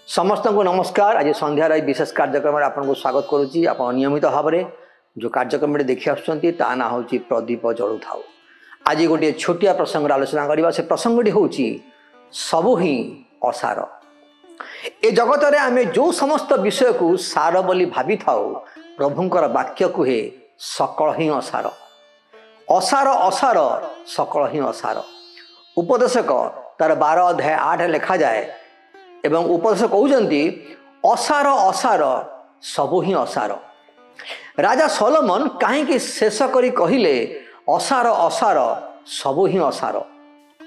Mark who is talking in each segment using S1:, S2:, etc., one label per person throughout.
S1: समस्त को नमस्कार। आज संध्यार विशेष कार्यक्रम में आपको स्वागत करुच्ची। आप नियमित भाव में जो कार्यक्रम देखी आसुँच ता ना हूँ प्रदीप जलु थाउ। आज गोटे छोटिया प्रसंग आलोचना करवा। से प्रसंगटी हूँ सबु ही असार। ए जगत में आम जो समस्त विषय को सार बोली भावी थाउ, प्रभुंकर वाक्य कहे सकल ही असार। असार असार सकल ही असार। उपदेशक तार 12 अध्याय 8 लिखा जाए एवं उपदेशक कहते असार असार सबु ही असार। राजा सोलोमन कहीं शेष करी कहले असार असार सबु ही असार।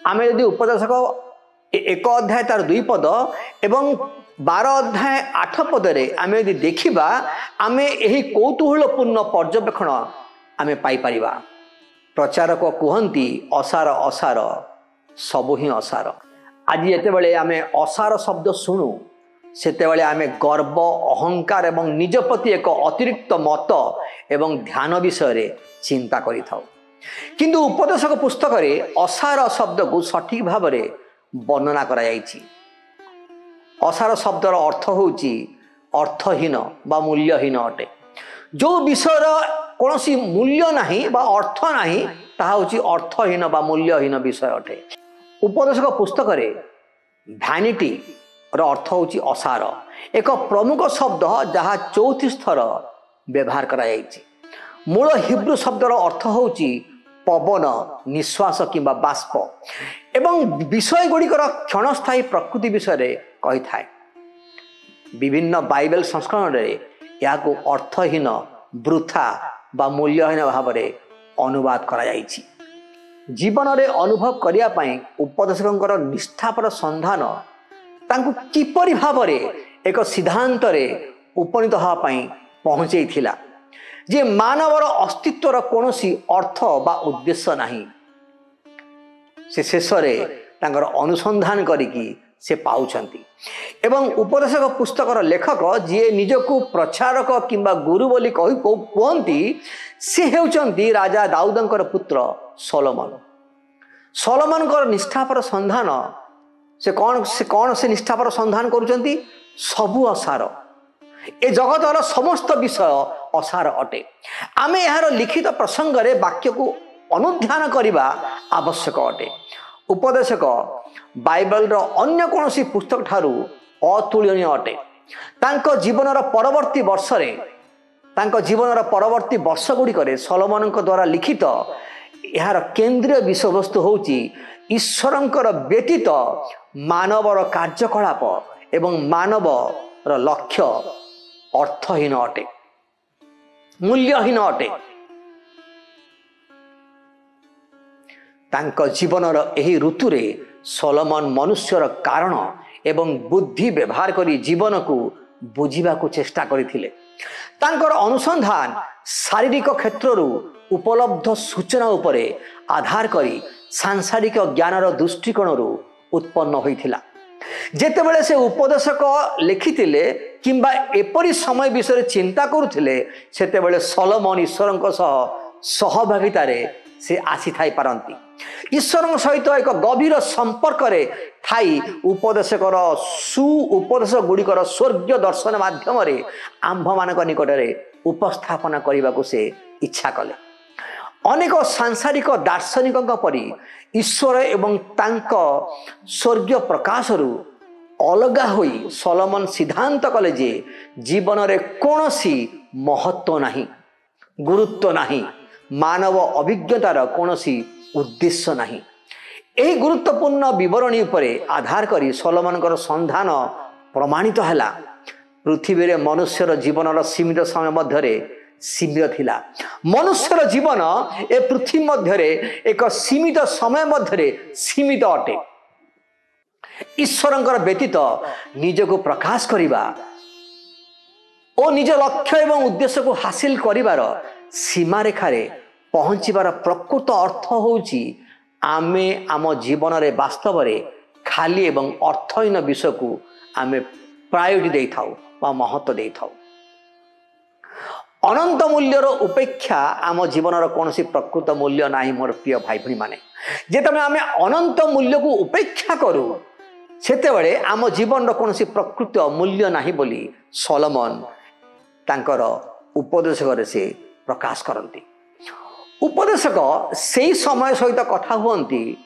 S1: आम यदि उपदेशक 1 अध्याय तार 2 पद एवं 12 अध्याय 8 पदरे आम यदि देखा आम यही कौतूहलपूर्ण पर्यवेक्षण आम पाइपर। प्रचारक कहती असार असार सबु ही असार। आज जिते आम असार शब्द शुणु से आम गर्व अहंकार एवं निज प्रति एक अतिरिक्त मत एवं ध्यान विषय चिंता करि थाउ। किंतु उपदेशक पुस्तक रे असार शब्द को सठिक भाव में वर्णना करा जायछि। असार शब्दर अर्थ होउछि अर्थहीन बा मूल्यहीन अटे। जो विषयर कौनसी मूल्य नहीं बा अर्थ नहीं ताहा होउछि अर्थहीन बा मूल्यहीन विषय अटे। उपदेशक पुस्तक रे भैनिटी रो अर्थ होउछि असार, एक प्रमुख शब्द जहाँ 34 थर व्यवहार करा जायछि। मूल हिब्रू शब्दर अर्थ होउछि पवन, निश्वास किंबा बाष्प एवं विषय गुड़िकर क्षणस्थायी प्रकृति विषय कही थाए। विभिन्न बाइबल संस्करण रे या को अर्थहीन, वृथा बा मूल्यहीन भाव में अनुवाद करा जायछि। जीवन में अनुभव करिया पई उपदेशकर निष्ठापर संधान तांकु किपरि भाव में एक सिद्धांत रे उपनीत होगा पहुंचे थिला जे मानवर अस्तित्वर कौनसी अर्थ बा उद्देश्य नहीं। से शेष तांकर अनुसंधान करिकी से पाउछंती। एवं उपदेशक पुस्तकर लेखक जी निजको प्रचारक किंबा गुरु बोली कहती से हेउचंती राजा दाऊदंकर पुत्र सोलोमन। सोलोमनकर निष्ठापर संधान से कौन से निष्ठापर संधान करुचंती सबु असार। ए जगतर समस्त विषय असार अटे। आमे यार लिखित प्रसंग रे वाक्य को अनुध्यान करने आवश्यक अटे। उपदेशक बाइबल रो अन्य कौनसी पुस्तक ठारू अतुलनीय अटे। तांको जीवनर परवर्ती वर्ष रे गुड़िक सोलोमन द्वारा लिखित यार केंद्रीय विषय वस्तु होउची ईश्वरंकर व्यतीत मानवर कार्यकलाप एवं मानवर लक्ष्य अर्थहीन अटे, मूल्यहीन अटे। तांको जीवनर एही ऋतुरे सोलोमन मनुष्यर कारण एवं बुद्धि व्यवहार करी जीवन को बुझीबा को चेष्टा करथिले। तांकर अनुसंधान शारीरिक क्षेत्ररू उपलब्ध सूचना उपरे आधार करी सांसारिक ज्ञानर दृष्टिकोणरू उत्पन्न होइथिला। जेतेबेले से उपदेशक लिखिथिले किंबा एपरी समय विषय चिंता करुथिले सेतेबेले सोलोमन ईश्वरଙ୍କ सहभागितारे से आसी थाई पारंती। ईश्वर सहित एक गभीर संपर्क रे थाई उपदेशकर उपदेश गुड़िकर स्वर्गीय दर्शन माध्यम रे आंभ मानक निकट रे उपस्थापना करने को से इच्छा कले। अनेक सांसारिक दार्शनिक परी ईश्वर एवं तांको स्वर्गीय प्रकाशरू अलगा होई सोलोमन सिद्धांत कले जे जीवन रे कोनोसी महत्व नहीं। गुरुत्व नहीं, मानव अभिज्ञतार कौनसी उद्देश्य नहीं। यही गुरुत्वपूर्ण विवरणी उपरे आधार करी सोलोमनकर संधान प्रमाणित हैला। पृथ्वी रे मनुष्यर जीवन सीमित समय मध्य सीमित थिला। मनुष्यर जीवन ए पृथ्वी मध्य एक सीमित समय मध्य सीमित अटे। ईश्वरंकर व्यतीत निजको प्रकाश करिबा और निज लक्ष्य एवं उद्देश्य को हासिल करिबार सीमा रेखार पहुँचबार प्रकृत अर्थ होउची आमे आम जीवन रे वास्तव रे खाली एवं अर्थहीन विषय को आमे प्रायोरिटी दे थाउ बा महत्व दे थाउ। अनंत मूल्यर उपेक्षा आम जीवन कौन प्रकृत मूल्य नहीं। मोर प्रिय भाई भणी माने जेतमे आमे अनंत मूल्य को उपेक्षा करू सेतेबेले आम जीवन कौन प्रकृत मूल्य नहीं बोली सोलोमन तांकर उपदेशक से प्रकाश करती। उपदेशक से समय सहित कथा हुअन्ति।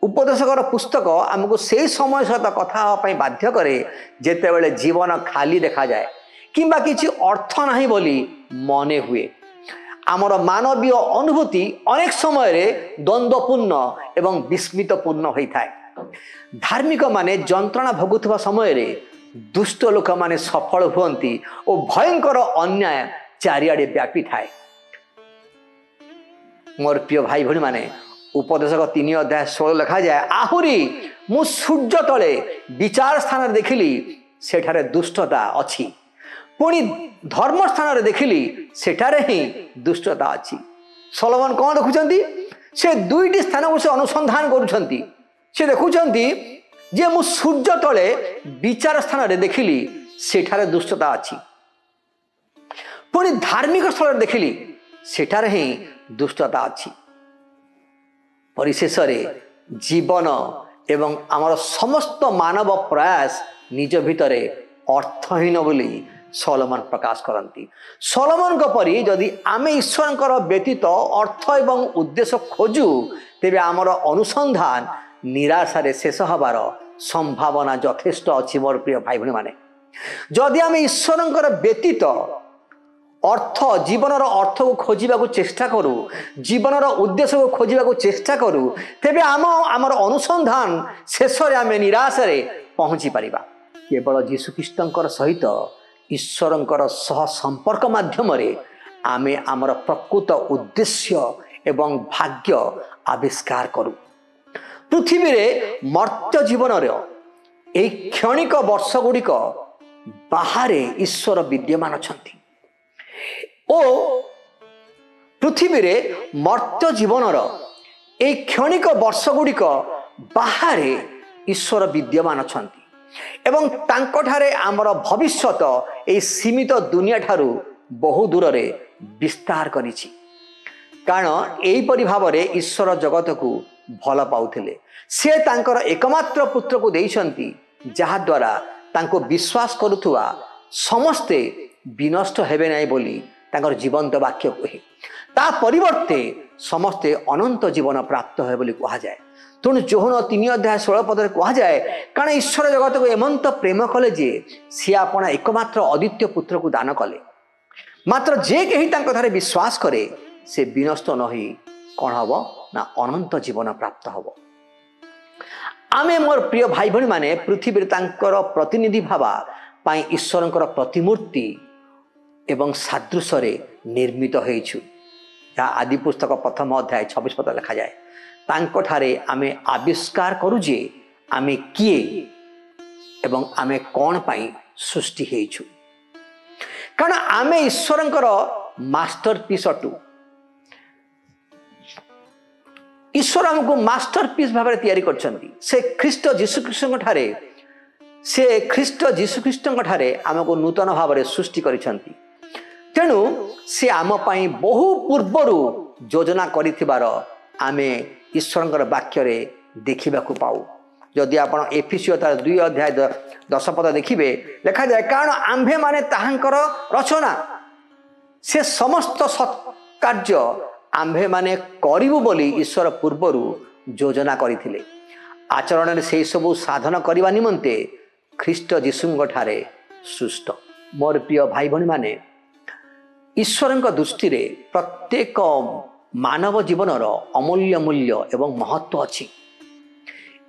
S1: उपदेशकर पुस्तक आमको से समय सहित कथा होगा बाध्य करे जेतेबेले जीवन खाली देखा जाए किंबा किसी अर्थ नहीं बोली मने हुए। आमर मानवीय अनुभूति अनेक समय रे द्वंद्वपूर्ण एवं विस्मितपूर्ण होता है। धार्मिक माने जंत्रणा भोगुवा समय रे दुष्ट लोक माने सफल हुअन्ति और भयंकर अन्याय चारिआडे व्यापी थाए। मोर प्रिय भाई भणी माने उपदेशक 3 अध्याय 16 लिखा जाए, आहुरी मु सूर्य तले विचार स्थान देखिली सेठारे दुष्टता अच्छी, पुणी धर्म स्थान देखिली सेठारे ही दुष्टता अच्छी। सोलोमन कौन देखुचंती? से दुईटी स्थान को से अनुसंधान करुछंती। से देखुचंती जे मु सूर्य तले विचार स्थान देखिली सेठारे दुष्टता अच्छी, पुणी धार्मिक स्थल देखिली सेठारे ही दुष्टता अच्छी। परिशेष जीवन एवं आमर समस्त मानव प्रयास निज भितरे अर्थहीन बोली सोलोमन प्रकाश करती। सोलोमन परी जदि आमे ईश्वर व्यतीत अर्थ एवं उद्देश्य खोजु तेबे आमर अनुसंधान निराशारे शेष हबार संभावना यथेष्ट अच्छी। मोर प्रिय भाई भणी माने जदि आमे ईश्वर व्यतीत अर्थ जीवन अर्थ को खोजा चेष्टा करूँ, जीवन उद्देश्य को खोजा चेष्टा करूँ, तेबे आमर अनुसंधान शेष आम निराश पहुँची पारिबा। केवल जीशुख्रीष्टर सहित ईश्वरंकर सह संपर्क माध्यम आमे आमर प्रकृत उद्देश्य एवं भाग्य आविष्कार करूँ। पृथ्वी रे मर्त्य जीवन एक क्षणिक वर्ष गुड़िक बाहर ईश्वर विद्यमान अछंती। ओ पृथ्वी रे मर्त्य जीवनर एक क्षणिक वर्ष गुड़िक बाहर ईश्वर विद्यमान अछंती एवं तांकठारे आमर भविष्यत ए सीमित दुनिया ठारू बहु दूर रे विस्तार करिछि। कारण एहीपरि भाव रे ईश्वर जगत को भल पाउथिले। से तांकर एकमात्र पुत्र को देइछंती जहा द्वारा तांको विश्वास करुथुवा समस्ते विनष्ट हेबे नाही बोली तांकर जीवंत वाक्य कहे। ता परिवर्ते समस्ते अनंत जीवन प्राप्त हे बोली कहा जाए। तेणु जोहन 3 अध्याय 16 पद कहा जाए, कारण ईश्वर जगत को एमंत प्रेम कले जे सी आपण एकमात्र अद्वितीय पुत्र को दान कले, मात्र जे कहीं तांको थारे विश्वास करे से विनष्ट न होई कौन हम ना अनंत जीवन प्राप्त हम। आमे मोर प्रिय भाई भणी माने पृथ्वी तांकर प्रतिनिधि भावा पाई ईश्वरंकर प्रतिमूर्ति एवं सादृश निर्मित होइछु। जहाँ आदि पुस्तक 1 अध्याय 26 पद लिखा जाए, तांको ठारे आमे आविष्कार करू जे आमे किए एवं आमे कौन पाई सृष्टि होइछु। कारण आमे ईश्वरंकर मास्टरपीस अटू। ईश्वर हमको मास्टरपीस भाव तैयारी करछंती। से ख्रीष्ट जीशुख्रीष्टଙ୍କ ठारे से ख्रीष्ट जीशुख्रीष्टଙ୍କ ठारे हमको नूतन भाव सृष्टि करिछंती। तेणु से आम पाई बहु पूर्वर योजना करिथिबार आमे ईश्वरंकर वाक्य रे देखिबा को पाऊ। जदि आपण एफिसियो 2 अध्याय 10 पद देखिबे लिखा जाए, कारण आम्भे माने ताहांकर रचना से समस्त सत्कार्य आम्भे माने करिबु बोली ईश्वर पूर्वरु योजना करिथिले। आचरण में से सबू साधन करने निमंते ख्रीष्ट जीशुंग ठारे सृष्ट। मोर प्रिय भाई भणी माने ईश्वर दृष्टि रे प्रत्येक मानव जीवनर अमूल्य मूल्य एवं महत्व अच्छी।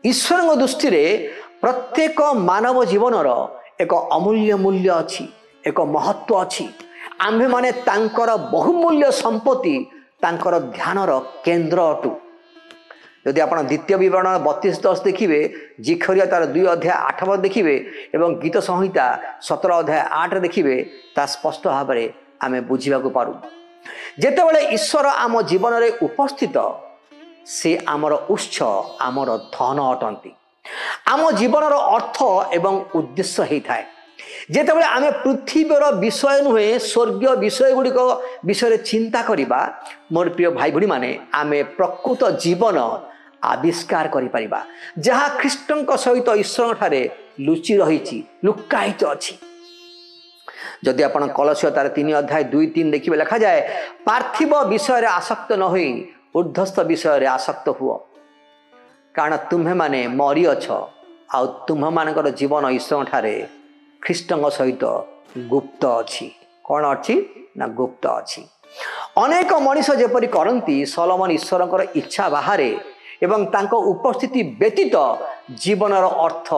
S1: ईश्वर दृष्टि रे प्रत्येक मानव जीवनर एक अमूल्य मूल्य अच्छी, एक महत्व अच्छी। आम्भे माने तांकर बहुमूल्य संपत्ति तांकर ध्यानर केन्द्र अटू। यदि आप द्वितीय विवरण 32:10 देखिए, जिखरिया तार 2 अध्याय 8 पद देखिए एवं गीत संहिता 17 अध्याय 8 देखिए, ता स्पष्ट भाव में आम बुझा पारू। जेतेबेले ईश्वर आम जीवन में उपस्थित से आमर उत्स आमर धन अटंती। आम जीवन अर्थ एवं उद्देश्य होता है। जेतेबेले आम पृथ्वीर विषय नुहे स्वर्गीय विषय गुड़िक विषय चिंता करवा, मोर प्रिय भाई भणी माने आम प्रकृत जीवन आविष्कार करिपरिबा, जहाँ ख्रीष्टों सहित ईश्वर ठारे लुचि रही लुकायित अच्छी। जदि आप कलसिय तार 3 अध्याय 2-3 देखिए लिखा जाए, पार्थिव विषय आसक्त न होई ऊर्ध्वस्त विषय आसक्त हुओ, कारण तुम्हें माने मरी अछ आ तुम्ह मानकर जीवन ईश्वर ठारे ख्रीष्टों सहित गुप्त अच्छी। कौन अच्छी ना गुप्त अच्छी। अनेक मनीष जेपरी करती सलोमन ईश्वर इच्छा बाहर एवं तांको उपस्थिति व्यतीत जीवनर अर्थ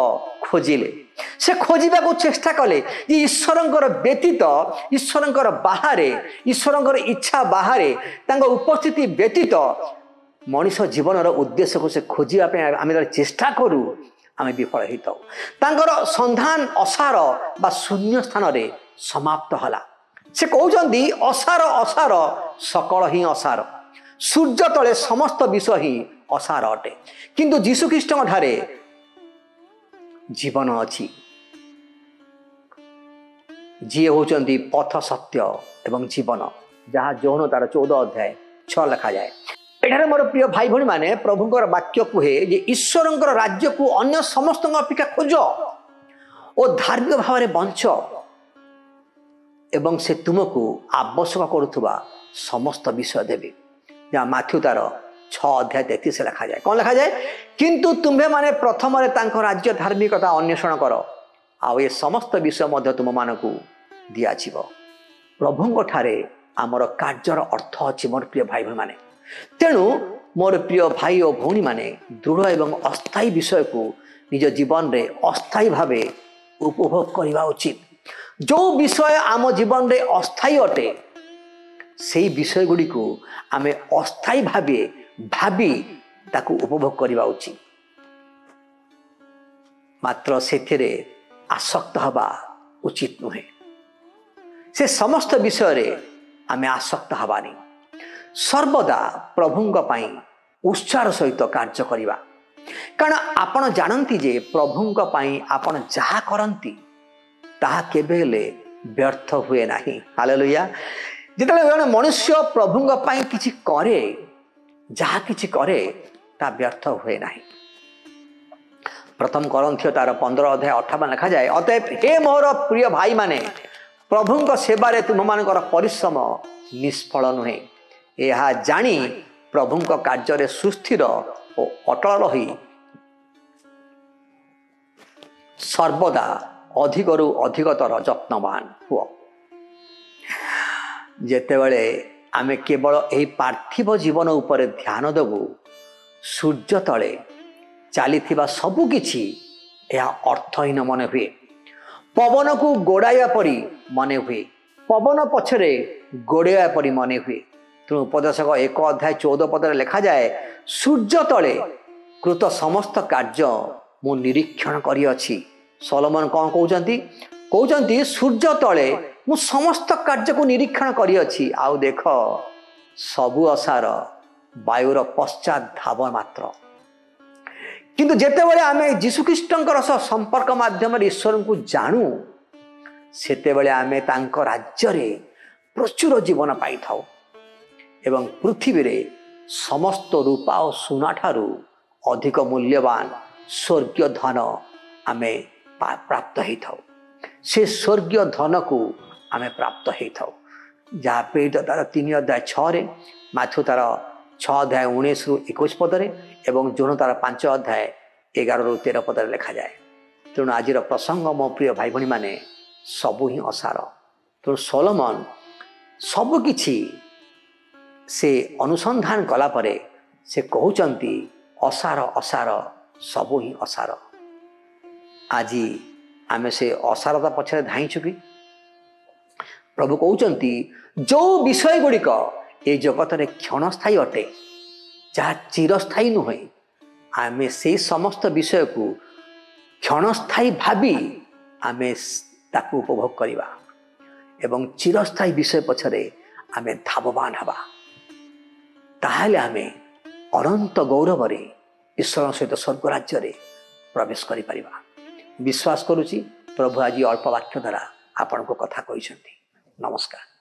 S1: खोजिले। से खोजा चेष्टा कले ईश्वर व्यतीत ईश्वर बाहर ईश्वर इच्छा बाहर तांको उपस्थिति व्यतीत मनीष जीवनर उद्देश्य को से खोजापी आम चेष्टा करूँ, आम विफल होता। तांकर संधान असार बा शून्य स्थान रे समाप्त हला। से कहते असार असार सकल ही असार, सूर्य तले समस्त विषय ही असार अटे, किंतु जीशुख्रीष्ट ठारे जीवन अच्छी। जी होचंदी पथ सत्य एवं जीवन, जहाँ जौन तार 14 अध्याय 6 लिखा जाए। एठारे मोर प्रिय भाई भणी माने प्रभुंकर वाक्य कहे जे ईश्वरंकर राज्य को अन्य समस्त अपेक्षा खोज और धार्मिक भाव में बंच एवं से तुमको आवश्यक करुवा समस्त विषय देवे। जहाँ माथ्यू तार 6 अध्याय 33 लिखा जाए। कौन लिखा जाए? किंतु तुम्हें माने प्रथम राज्य धार्मिकता अन्वेषण कर, आ ये समस्त विषय मध्य तुम मानक दियाजिव। प्रभुंक ठारे आमर कार्यर अर्थ अच्छी मोर प्रिय भाई भाई माने। तेणु मोर प्रिय भाई और भौणी माने दृढ़ एवं अस्थायी विषय को निज जीवन रे अस्थायी भावे उपभोग करने उचित। जो विषय आम जीवन रे अस्थायी अटे से विषय गुड़ी को आम अस्थायी भावे भावी ताकू उपभोग करने उचित। मात्र से आसक्त हवा उचित नुहे। से समस्त विषय रे आम आसक्त हवानी। सर्वदा प्रभुंक पाई उत्साह सहित कार्य करिबा, कारण आपण जानती जे प्रभुंक पाई आपण जहा करंती ताहा केबे हेले व्यर्थ हुए नाही। हालेलुया। जेतेबेले जने मनुष्य प्रभुंक पाई किछि करे, जहा किछि करे ता व्यर्थ हुए नाही। प्रथम करंथियो तार 15 अध्याय 58 लिखा जाए, अतएव हे मोर प्रिय भाई माने प्रभुंक सेवारे तुम मानकर परिश्रम निष्फल नुहे। यह जानी प्रभुंक कार्य सुस्थिर और अटल रही सर्वदा अधिकरु अधिकतर जत्नवान हुआ। जेतेबेले आमे केवल यही पार्थिव जीवन उपर ध्यान देबू, सूर्य तले चलीथिबा सबु किछि यह अर्थहीन मन हुए। पवन को गोड़ाइया परी मन हुए, पवन पछरे गोड़ाइया परी मन हुए। तेणु उपदेशक 1 अध्याय 14 पदरे लिखा जाए, सूर्य तले कृत समस्त कार्य मु निरीक्षण करिअछि। सलोमन कौन कहउचंती सूर्य तले मु समस्त कार्य को निरीक्षण करिअछि, आउ देख सबु असार वायुर पश्चात धाव मात्र। किंतु जेतेबेले आमे जीशुख्रीष्टंकर संपर्क माध्यम ईश्वर को जानू, सेतेबेले आमे तांक राज्य रे प्रचुर जीवन पाई थाउ एवं पृथ्वी रे समस्त रूपा और सुना ठारू अधिक मूल्यवान स्वर्गीय धन आमे प्राप्त होई थाउ। से स्वर्गीय धन को आमे प्राप्त होई थाउ। जहाँ प्रेरित तार 3 अध्याय 6 रे, माथ्यू तार 6 अध्याय 19 रु 21 पदरे एवं जोन तार 5 अध्याय 11 रु 13 पदरे लिखा जाए। तेणु आज प्रसंग मो प्रिय भाई भणी माने सबू ही असार। तेणु सोलोमन सबकिछि से अनुसंधान कला परे से कहउचंती असार असार सबु ही असार। आज आमे से असारता पछरे धाइछु कि प्रभु कहउचंती जो विषय गुड़िक ए जगत रे क्षणस्थायी अटे जहाँ चिरस्थायी नुहे आमे से समस्त विषय को क्षणस्थायी भावी आमे ताकू उपभोग करिबा एवं चिरस्थायी विषय पछरे आमे धाववान हवा ताहले आमे अनंत गौरव रे ईश्वर सहित स्वर्ग राज्य रे प्रवेश करि परिबा। विश्वास करूची प्रभु आज अल्प वाक्य द्वारा आपण को कथा कहिसंती। नमस्कार।